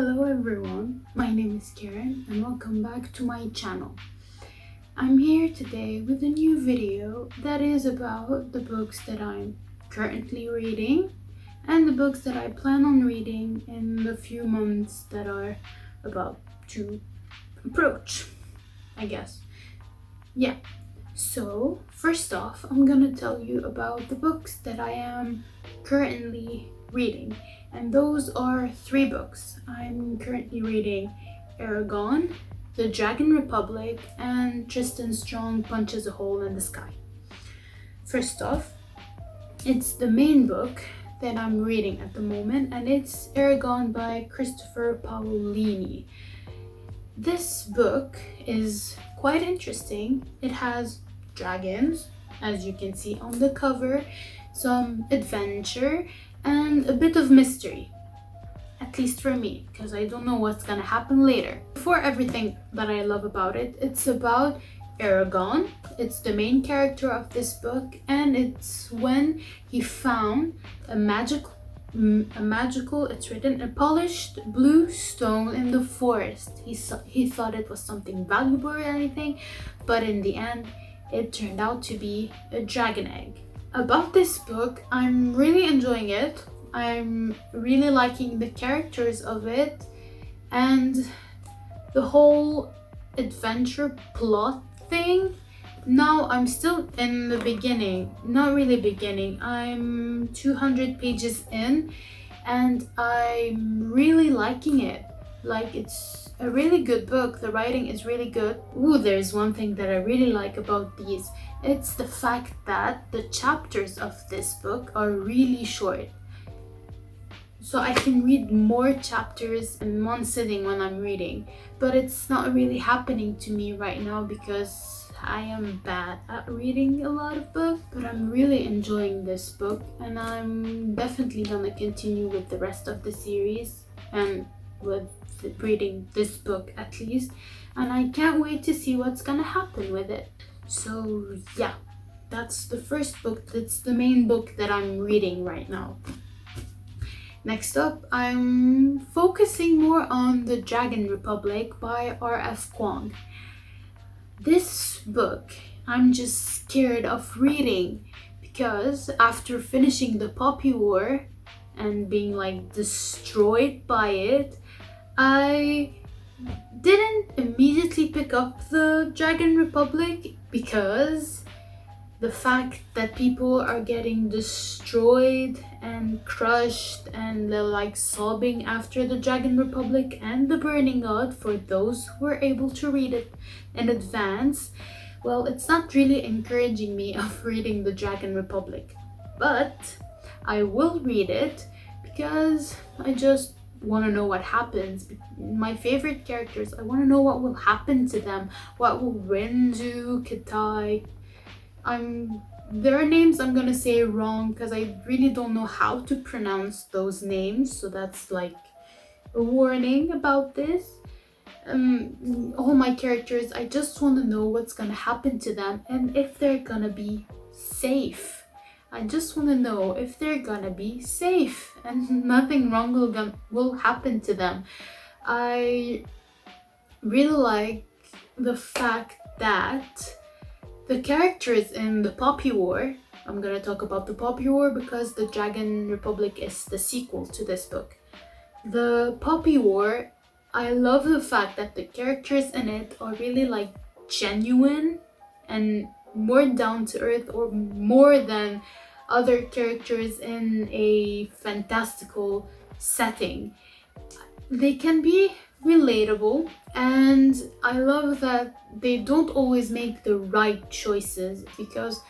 Hello everyone, my name is Karen and welcome back to my channel. I'm here today with a new video that is about the books that I'm currently reading and the books that I plan on reading in the few months that are about to approach, I guess. Yeah, so first off, I'm gonna tell you about the books that I am currently reading. And those are 3 books. I'm currently reading Aragon, The Dragon Republic, and Tristan Strong Punches a Hole in the Sky. First off, it's the main book that I'm reading at the moment, and it's Aragon by Christopher Paolini. This book is quite interesting. It has dragons, as you can see on the cover, some adventure, and a bit of mystery, at least for me, because I don't know what's gonna happen later. For everything that I love about it, it's about Aragon. It's the main character of this book, and it's when he found a magical, it's written, a polished blue stone in the forest. He thought it was something valuable or anything, but in the end, it turned out to be a dragon egg. About this book, I'm really enjoying it. I'm really liking the characters of it and the whole adventure plot thing. Now I'm still in the beginning, not really beginning. I'm 200 pages in and I'm really liking it. Like, it's a really good book. The writing is really good. Ooh, there's one thing that I really like about these. It's the fact that the chapters of this book are really short. So I can read more chapters in one sitting when I'm reading. But it's not really happening to me right now because I am bad at reading a lot of books. But I'm really enjoying this book and I'm definitely gonna continue with the rest of the series and with reading this book at least. And I can't wait to see what's gonna happen with it. So yeah, that's the first book. That's the main book that I'm reading right now. Next up, I'm focusing more on The Dragon Republic by R.F. Kuang. This book, I'm just scared of reading because after finishing the Poppy War and being like destroyed by it, I didn't immediately pick up The Dragon Republic because the fact that people are getting destroyed and crushed and they're like sobbing after The Dragon Republic and The Burning God, for those who were able to read it in advance, well, it's not really encouraging me of reading The Dragon Republic. But I will read it because I just want to know what happens. My favorite characters, I want to know what will happen to them. What will Renzu, Kitai, there are names I'm gonna say wrong because I really don't know how to pronounce those names, so that's like a warning about this. All my characters, I just want to know what's gonna happen to them and if they're gonna be safe. I just want to know if they're gonna be safe and nothing wrong will happen to them. I really like the fact that the characters in the Poppy War, I'm gonna talk about the Poppy War because The Dragon Republic is the sequel to this book. The Poppy War, I love the fact that the characters in it are really like genuine and more down to earth, or more than other characters in a fantastical setting. They can be relatable, and I love that they don't always make the right choices because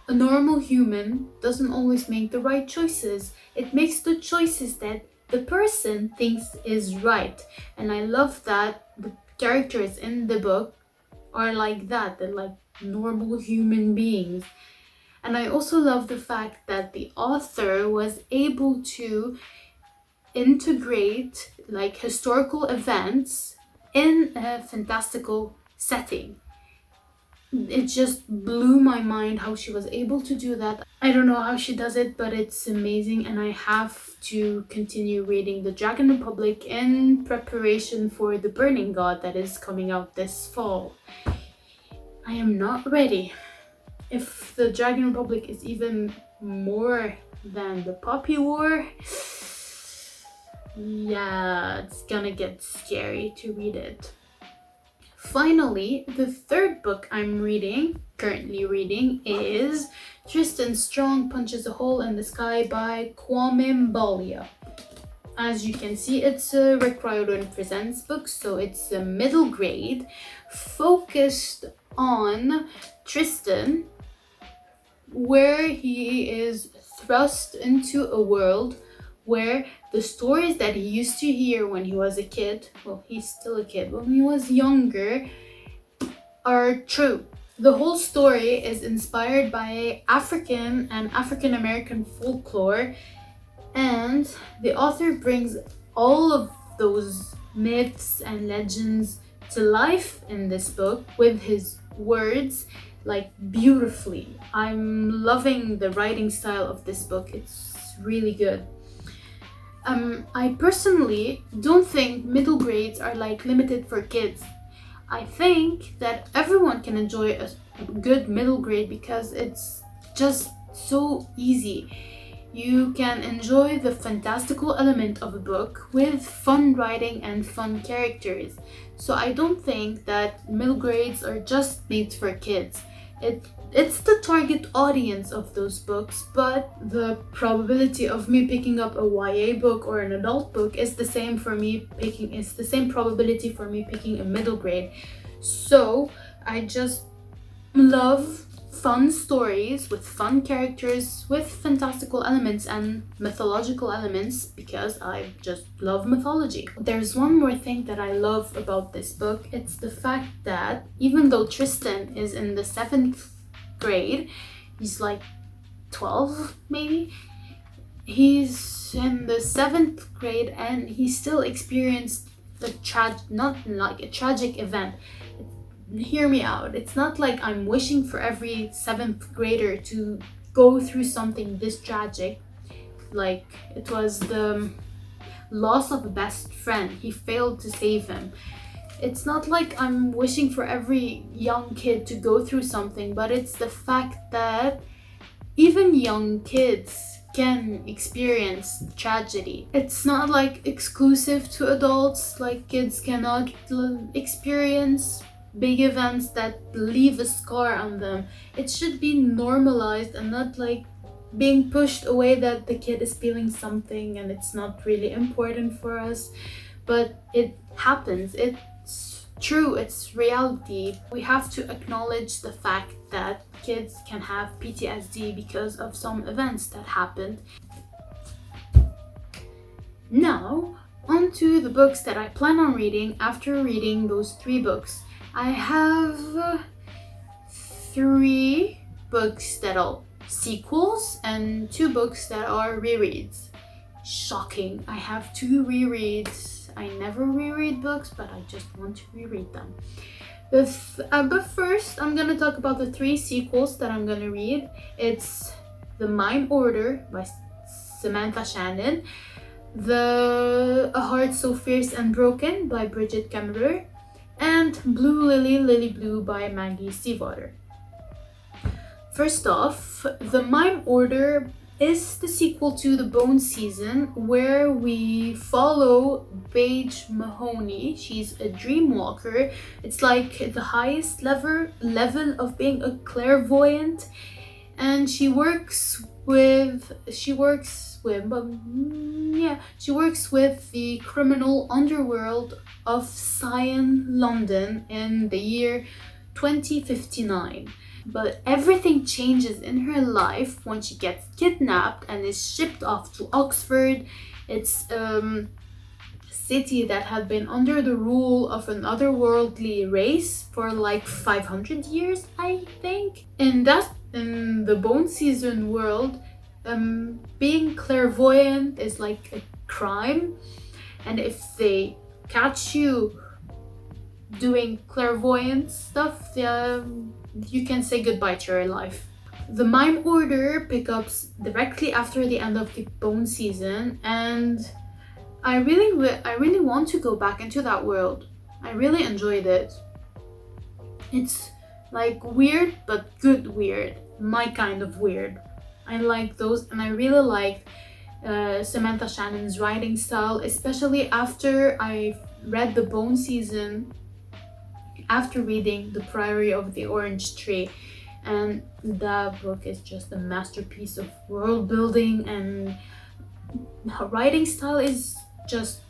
a normal human doesn't always make the right choices. It makes the choices that the person thinks is right, and I love that the characters in the book are like that. They're like normal human beings. And I also love the fact that the author was able to integrate like historical events in a fantastical setting. It just blew my mind how she was able to do that. I don't know how she does it, but it's amazing, and I have to continue reading The Dragon Republic in preparation for The Burning God that is coming out this fall. I am not ready. If The Dragon Republic is even more than The Poppy War, yeah, it's gonna get scary to read it. Finally, the third book I'm currently reading, is Tristan Strong Punches a Hole in the Sky by Kwame Mbalia. As you can see, it's a Rick Riordan Presents book, so it's a middle grade focused on Tristan, where he is thrust into a world where the stories that he used to hear when he was a kid, well, he's still a kid, when he was younger, are true. The whole story is inspired by African and African American folklore, and the author brings all of those myths and legends to life in this book with his words, like, beautifully. I'm loving the writing style of this book. It's really good. I personally don't think middle grades are like limited for kids. I think that everyone can enjoy a good middle grade because it's just so easy. You can enjoy the fantastical element of a book with fun writing and fun characters. So I don't think that middle grades are just made for kids. It's the target audience of those books, but the probability of me picking up a YA book or an adult book is the same probability for me picking a middle grade. So I just love fun stories with fun characters, with fantastical elements and mythological elements, because I just love mythology. There's one more thing that I love about this book. It's the fact that even though Tristan is in the 7th grade, he's like 12 maybe, he's in the 7th grade and he still experienced not like a tragic event. Hear me out. It's not like I'm wishing for every 7th grader to go through something this tragic. Like, it was the loss of a best friend. He failed to save him. It's not like I'm wishing for every young kid to go through something, but it's the fact that even young kids can experience tragedy. It's not like exclusive to adults, like kids cannot experience big events that leave a scar on them. It should be normalized and not like being pushed away that the kid is feeling something and it's not really important for us. But it happens. It's true. It's reality. We have to acknowledge the fact that kids can have PTSD because of some events that happened. Now, on to the books that I plan on reading after reading those 3 books. I have 3 books that are sequels and 2 books that are rereads. Shocking. I have 2 rereads. I never reread books, but I just want to reread them. But first, I'm gonna talk about the 3 sequels that I'm gonna read. It's The Mime Order by Samantha Shannon, A Heart So Fierce and Broken by Bridget Kemmerer, and Blue Lily, Lily Blue by Maggie Stiefvater. First off, The Mime Order is the sequel to The Bone Season, where we follow Paige Mahoney. She's a dream walker. It's like the highest level of being a clairvoyant, and she works with the criminal underworld of Sion, London in the year 2059. But everything changes in her life when she gets kidnapped and is shipped off to Oxford. It's a city that had been under the rule of an otherworldly race for like 500 years, I think. In the Bone Season world, being clairvoyant is like a crime, and if they catch you doing clairvoyant stuff, you can say goodbye to your life. The mime order picks up directly after the end of the bone season, and I really want to go back into that world. I really enjoyed it. It's like weird, but good weird. My kind of weird. I like those, and I really like Samantha Shannon's writing style, especially after I read the Bone season, after reading The Priory of the Orange Tree. And that book is just a masterpiece of world building, and her writing style is just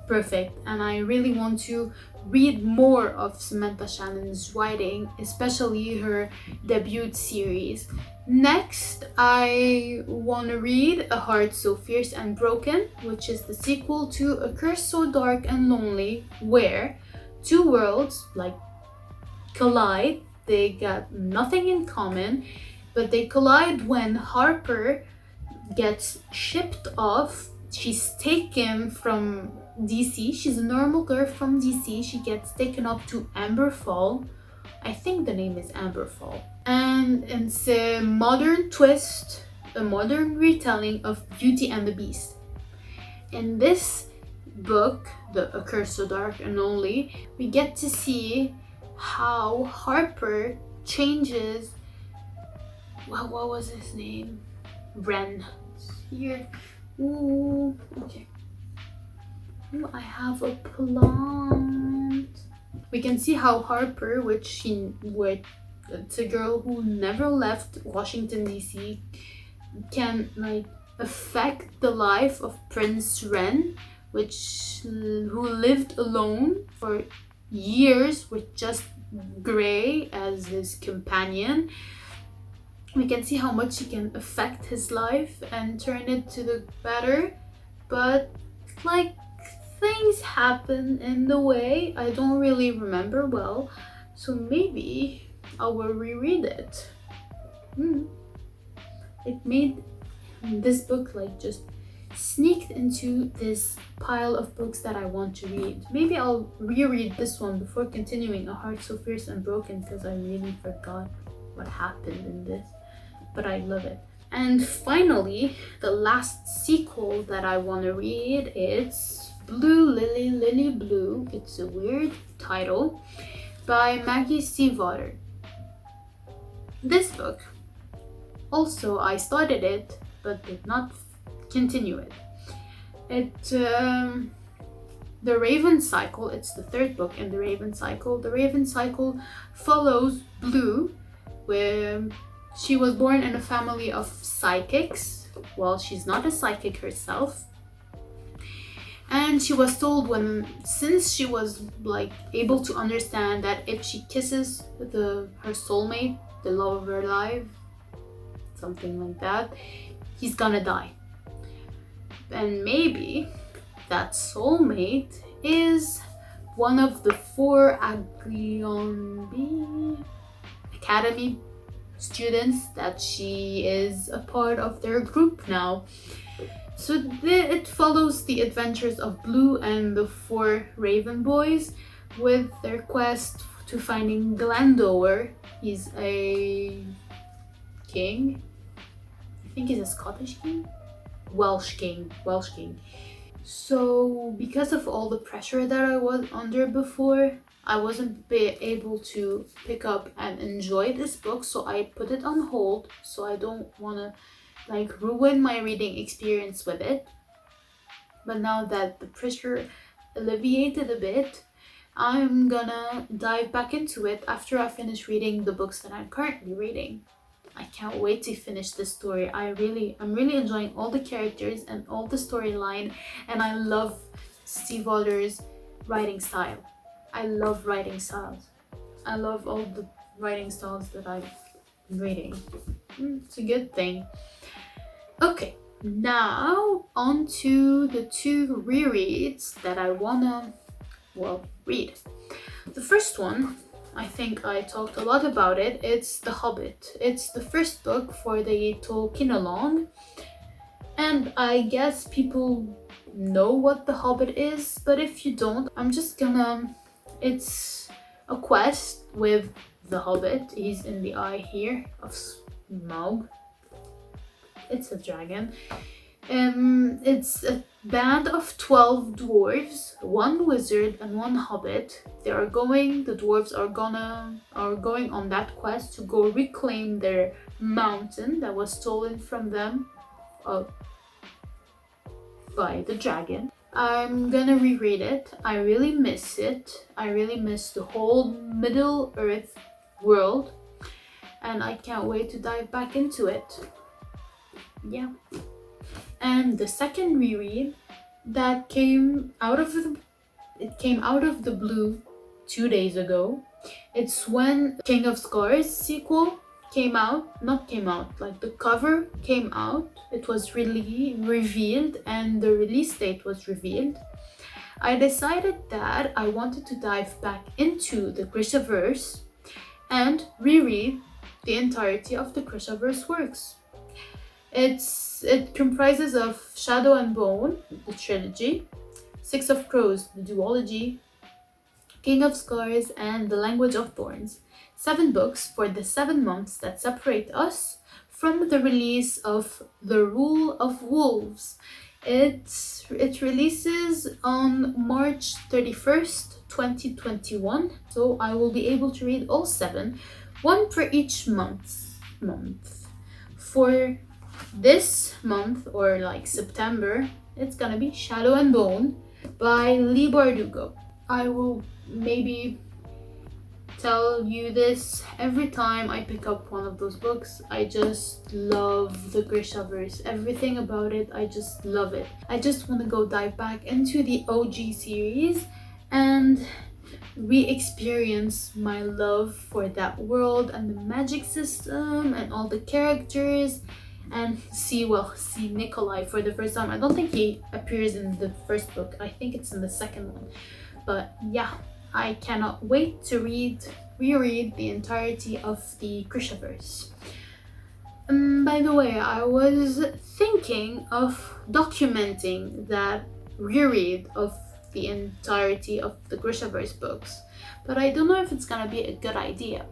perfect. And I really want to read more of Samantha Shannon's writing, especially her debut series. Next, I want to read A Heart So Fierce and Broken, which is the sequel to A Curse So Dark and Lonely, where two worlds like collide. They got nothing in common, but they collide when Harper gets shipped off. She's taken from DC. She's a normal girl from DC. She gets taken up to Amberfall. I think the name is Amberfall. And it's a modern twist, a modern retelling of Beauty and the Beast. In this book, A Curse So Dark and Lonely, we get to see how Harper changes. What was his name? Ren. Here. Ooh, okay. Ooh, I have a plant. We can see how Harper, it's a girl who never left Washington DC, can like affect the life of Prince Ren, who lived alone for years with just Grey as his companion. We can see how much he can affect his life and turn it to the better, but like things happen in the way. I don't really remember well, so maybe I will reread it. It made this book like just sneaked into this pile of books that I want to read. Maybe I'll reread this one before continuing A Heart So Fierce and Broken, because I really forgot what happened in this, but I love it. And finally, the last sequel that I want to read is Blue Lily Lily Blue. It's a weird title, by Maggie Stiefvater. This book, also I started it but did not continue it. The Raven Cycle, it's the third book in the Raven Cycle. The Raven Cycle follows Blue, where she was born in a family of psychics. Well, she's not a psychic herself. And she was told since she was like able to understand that if she kisses her soulmate, the love of her life, something like that, he's gonna die. And maybe that soulmate is one of the 4 Academy students that she is a part of their group now. So it follows the adventures of Blue and the 4 Raven boys with their quest to finding Glendower. He's a king. I think he's a Scottish king? Welsh king. So because of all the pressure that I was under before, I wasn't able to pick up and enjoy this book, so I put it on hold, so I don't want to like ruin my reading experience with it. But now that the pressure alleviated a bit, I'm gonna dive back into it after I finish reading the books that I'm currently reading. I can't wait to finish this story. I'm really enjoying all the characters and all the storyline, and I love Stiefvater's writing style. I love writing styles. I love all the writing styles that I'm reading. It's a good thing. Okay, now on to the 2 rereads that I wanna read. The first one, I think I talked a lot about it. It's The Hobbit. It's the first book for the Tolkien-along, and I guess people know what The Hobbit is, but if you don't, it's a quest with the Hobbit. He's in the eye here of Smaug. It's a dragon. It's a band of 12 dwarves, one wizard and one hobbit. The dwarves are going on that quest to go reclaim their mountain that was stolen from them by the dragon. I'm gonna reread it. I really miss it. I really miss the whole Middle Earth world, and I can't wait to dive back into it. Yeah. And the second reread that came out of the blue 2 days ago. It's when King of Scars sequel like the cover came out. It was really revealed and the release date was revealed. I decided that I wanted to dive back into the Grishaverse and reread the entirety of the Grishaverse works. It comprises of Shadow and Bone, the trilogy, Six of Crows, the duology, King of Scars, and The Language of Thorns. 7 books for the 7 months that separate us from the release of The Rule of Wolves. It releases on March 31st, 2021, so I will be able to read all 7, one for each month. For this month, or like September, it's gonna be Shadow and Bone by Lee Bardugo. I will maybe tell you this every time I pick up one of those books. I just love the Grishaverse. Everything about it, I just love it. I just want to go dive back into the OG series and re-experience my love for that world and the magic system and all the characters, and see Nikolai for the first time. I don't think he appears in the first book. I think it's in the second one. But yeah, I cannot wait to reread the entirety of the Grishaverse. By the way, I was thinking of documenting that reread of the entirety of the Grishaverse books, but I don't know if it's gonna be a good idea.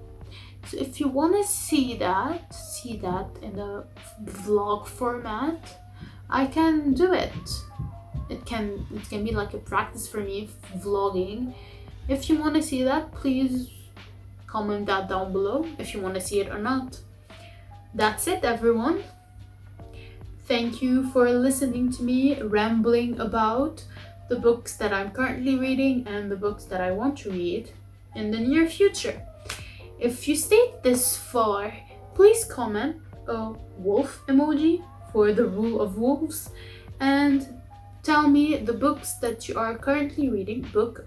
So if you want to see that in a vlog format, I can do it. It can be like a practice for me vlogging. If you want to see that, please comment that down below if you want to see it or not. That's it, everyone. Thank you for listening to me rambling about the books that I'm currently reading and the books that I want to read in the near future. If you stayed this far, please comment a wolf emoji for The Rule of Wolves and tell me the books that you are currently reading, books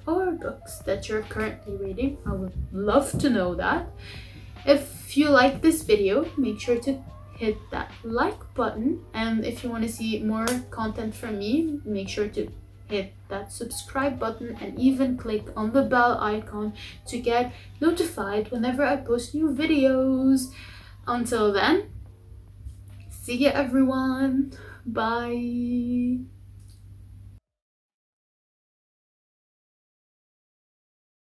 that you're currently reading. I would love to know that. If you like this video, make sure to hit that like button, and if you want to see more content from me, make sure to hit that subscribe button and even click on the bell icon to get notified whenever I post new videos. Until then, see ya everyone. Bye.